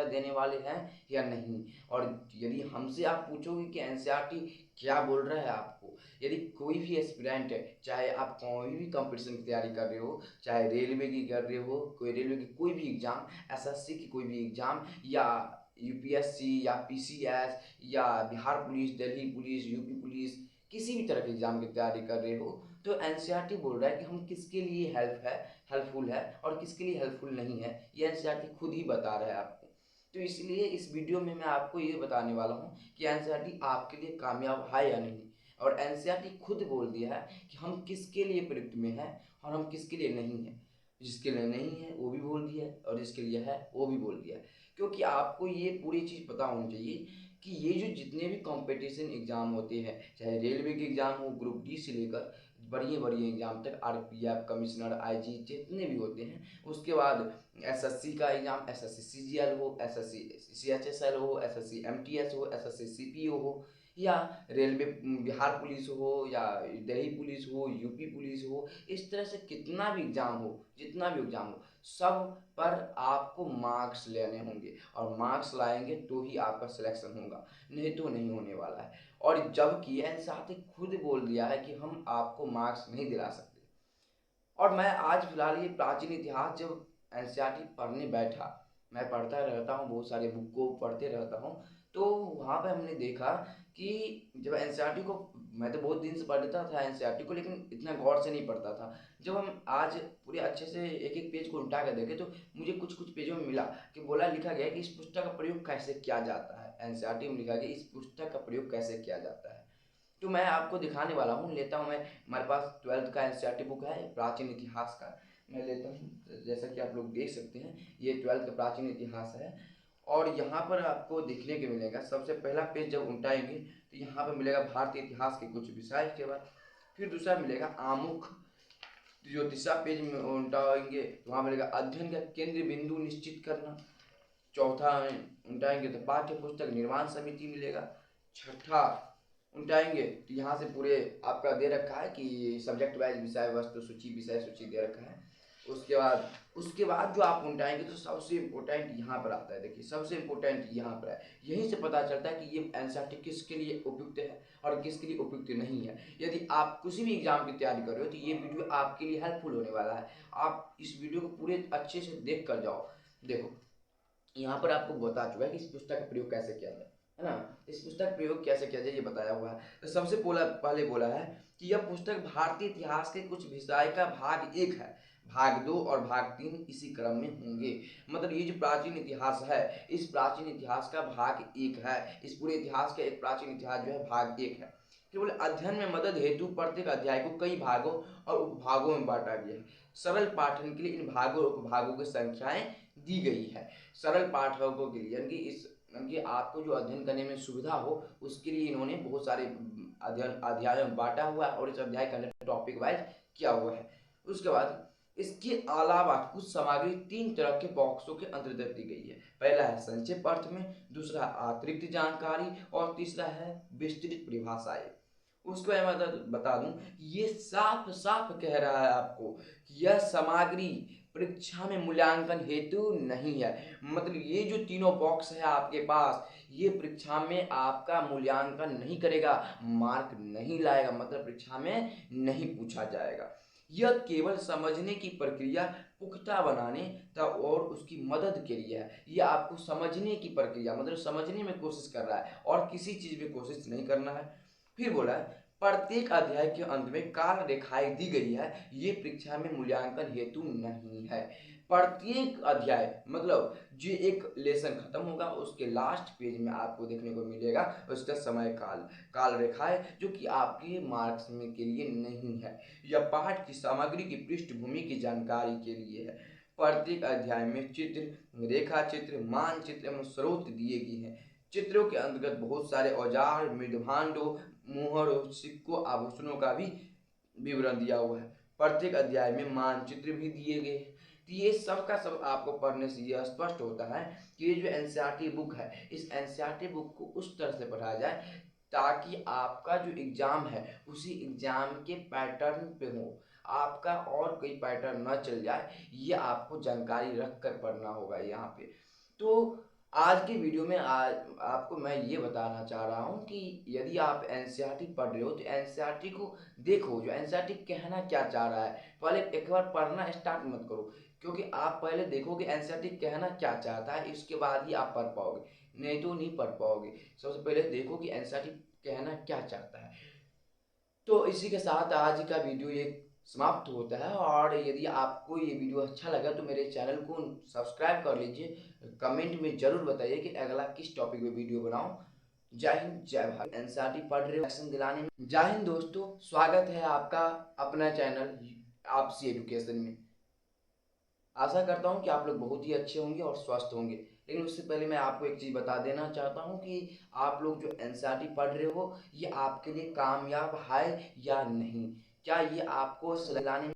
देने वाले हैं या नहीं। और यदि हमसे आप पूछोगे कि एनसीईआरटी क्या बोल रहा है आपको, यदि कोई भी एस्पिरेंट है, चाहे आप कोई भी कंपटीशन की तैयारी कर रहे हो, चाहे रेलवे की कर रहे हो, कोई रेलवे की कोई भी एग्जाम, एसएससी की कोई भी एग्जाम, या यूपीएससी या पीसीएस या Bihar police, Delhi police, UP police, किसी भी तरह के एग्जाम की तैयारी कर रहे हो, तो एनसीईआरटी बोल रहा है कि हम किसके लिए हेल्पफुल है और किसके लिए हेल्पफुल नहीं है, ये एनसीईआरटी खुद ही बता रहा है आपको। तो इसलिए इस वीडियो में मैं आपको ये बताने वाला हूँ कि एनसीईआरटी आपके लिए कामयाब है या नहीं। और एनसीईआरटी खुद बोल दिया है कि हम किसके लिए प्रयुक्त में है और हम किसके लिए नहीं है। जिसके लिए नहीं है वो भी बोल दिया है और जिसके लिए है वो भी बोल दिया है। क्योंकि आपको ये पूरी चीज़ पता होनी चाहिए कि ये जो जितने भी कंपटीशन एग्जाम होते हैं, चाहे रेलवे के एग्जाम हो, ग्रुप डी से लेकर बड़ी बड़ी एग्जाम तक, आरपीएफ, कमिश्नर, आईजी, जितने भी होते हैं, उसके बाद एसएससी का एग्जाम, एसएससी सीजीएल हो, एसएससी सीएचएसएल हो, एसएससी एमटीएस हो, एसएससी सीपीओ हो, या रेलवे बिहार पुलिस हो, या दिल्ली पुलिस हो, यूपी पुलिस हो, इस तरह से कितना भी एग्जाम हो, जितना भी एग्जाम हो, सब पर आपको मार्क्स लेने होंगे और मार्क्स लाएंगे तो ही आपका सिलेक्शन होगा, नहीं तो नहीं होने वाला है। और जबकि एनसीईआरटी खुद बोल दिया है कि हम आपको मार्क्स नहीं दिला सकते। और मैं आज फिलहाल ये प्राचीन इतिहास जब एनसीईआरटी पढ़ने बैठा, मैं पढ़ता रहता हूँ, बहुत सारे बुक को पढ़ते रहता हूँ, तो वहाँ पे हमने देखा कि जब एनसीईआरटी को, मैं तो बहुत दिन से पढ़ता था एनसीईआरटी को, लेकिन इतना गौर से नहीं पढ़ता था। जब हम आज पूरे अच्छे से एक एक पेज को उल्टा कर देखे तो मुझे कुछ कुछ पेजों में मिला कि बोला लिखा गया कि इस पुस्तक का प्रयोग कैसे किया जाता है। एनसीईआरटी में लिखा गया इस पुस्तक का प्रयोग कैसे किया जाता है। तो मैं आपको दिखाने वाला हूँ, लेता हूँ मैं, हमारे पास 12th का एनसीईआरटी बुक है प्राचीन इतिहास का, मैं लेता हूँ। जैसा कि आप लोग देख सकते हैं ये 12th का प्राचीन इतिहास है। और यहाँ पर आपको देखने को मिलेगा, सबसे पहला पेज जब उल्टाएंगे तो यहाँ पर मिलेगा भारतीय इतिहास के कुछ विषय के बाद, फिर दूसरा मिलेगा आमुख, जो तीसरा पेज में उल्टाएंगे तो वहाँ मिलेगा अध्ययन का केंद्र बिंदु निश्चित करना, चौथा उल्टाएंगे तो पाठ्य पुस्तक निर्माण समिति मिलेगा, छठा उल्टाएंगे तो यहाँ से पूरे आपका दे रखा है कि सब्जेक्ट वाइज विषय वस्तु सूची, विषय सूची दे रखा है। उसके बाद जो आप उल्टाएंगे तो सबसे इम्पोर्टेंट यहाँ पर आता है। देखिए सबसे इम्पोर्टेंट यहाँ पर है, यहीं से पता चलता है कि ये एनसीईआरटी किसके लिए उपयुक्त है और किसके लिए उपयुक्त नहीं है। यदि आप किसी भी एग्जाम की तैयारी कर रहे हो तो ये वीडियो आपके लिए हेल्पफुल होने वाला है। आप इस वीडियो को पूरे अच्छे से देख कर जाओ। देखो यहाँ पर आपको बता चुका है कि इस पुस्तक का प्रयोग कैसे किया जाए, है ना। इस पुस्तक प्रयोग कैसे किया जाए ये बताया हुआ है। तो सबसे पहले बोला है कि यह पुस्तक भारतीय इतिहास के कुछ विषय का भाग 1 है, भाग 2 और भाग 3 इसी क्रम में होंगे। मतलब ये जो प्राचीन इतिहास है, इस प्राचीन इतिहास का भाग 1 है। इस पूरे इतिहास का एक प्राचीन इतिहास जो है भाग 1 है। केवल अध्ययन में मदद हेतु प्रत्येक अध्याय को कई भागों और उपभागों में बांटा गया है। सरल पाठन के लिए इन भागों और उपभागों की संख्याएं दी गई है। सरल पाठकों के लिए, यानी कि आपको जो अध्ययन करने में सुविधा हो उसके लिए इन्होंने बहुत सारे अध्यायों में बांटा हुआ है और इस अध्याय का टॉपिक वाइज किया हुआ है। उसके बाद इसके अलावा कुछ सामग्री 3 तरह के बॉक्सों के अंतर्गत दी गई है। पहला है संक्षिप्त अर्थ में, दूसरा अतिरिक्त जानकारी और तीसरा है विस्तृत परिभाषाएं। उसको मैं बता दूं, ये साफ साफ कह रहा है आपको कि यह सामग्री परीक्षा में मूल्यांकन हेतु नहीं है। मतलब ये जो तीनों बॉक्स है आपके पास, ये परीक्षा में आपका मूल्यांकन नहीं करेगा, मार्क नहीं लाएगा, मतलब परीक्षा में नहीं पूछा जाएगा। यह केवल समझने की प्रक्रिया पुख्ता बनाने और उसकी मदद के लिए है। यह आपको समझने की प्रक्रिया, मतलब समझने में कोशिश कर रहा है और किसी चीज में कोशिश नहीं करना है। फिर बोला है प्रत्येक अध्याय के अंत में काल रेखाएं दी गई है, ये परीक्षा में मूल्यांकन हेतु नहीं है। प्रत्येक अध्याय मतलब जो एक लेसन खत्म होगा उसके लास्ट पेज में आपको देखने को मिलेगा उसका समय काल रेखाएं, जो कि आपके मार्क्स में के लिए नहीं है। यह पाठ की सामग्री की पृष्ठभूमि की जानकारी के लिए है। प्रत्येक अध्याय में चित्र, रेखा चित्र, मानचित्र एवं स्रोत दिए गए हैं। चित्रों के अंतर्गत बहुत सारे औजार, मृदभांडों, मुहरों, सिक्कों, आभूषणों का भी विवरण दिया हुआ है। प्रत्येक अध्याय में मानचित्र भी दिए गए हैं। तो ये सब का सब आपको पढ़ने से यह स्पष्ट होता है कि ये जो एनसीईआरटी बुक है, इस एनसीईआरटी बुक को उस तरह से पढ़ाया जाए ताकि आपका जो एग्जाम है उसी एग्जाम के पैटर्न पे हो, आपका और कोई पैटर्न न चल जाए, ये आपको जानकारी रख कर पढ़ना होगा यहाँ पे। तो आज की वीडियो में आपको मैं ये बताना चाह रहा हूँ कि यदि आप एनसीईआरटी पढ़ रहे हो तो एनसीईआरटी को देखो, जो एनसीईआरटी कहना क्या चाह रहा है। पहले एक बार पढ़ना स्टार्ट मत करो, क्योंकि आप पहले देखोगे एनसीईआरटी कहना क्या चाहता है, इसके बाद ही आप पढ़ पाओगे, नहीं तो नहीं पढ़ पाओगे। सबसे पहले देखो कि एनसीईआरटी कहना क्या चाहता है। तो इसी के साथ आज का वीडियो ये समाप्त होता है। और यदि आपको ये वीडियो अच्छा लगा तो मेरे चैनल को सब्सक्राइब कर लीजिए। कमेंट में जरूर बताइए कि अगला किस टॉपिक पे वीडियो बनाऊं। जय हिंद, जय भारत। एनसीईआरटी पढ़ रहे हो, एक्शन दिलाने में। जय हिंद दोस्तों, स्वागत है आपका अपना चैनल आपसी एजुकेशन में। आशा करता हूँ कि आप लोग बहुत ही अच्छे होंगे और स्वस्थ होंगे। लेकिन उससे पहले मैं आपको एक चीज़ बता देना चाहता हूँ कि आप लोग जो एनसीईआरटी पढ़ रहे हो, ये आपके लिए कामयाब है या नहीं। क्या ये आपको सिलाने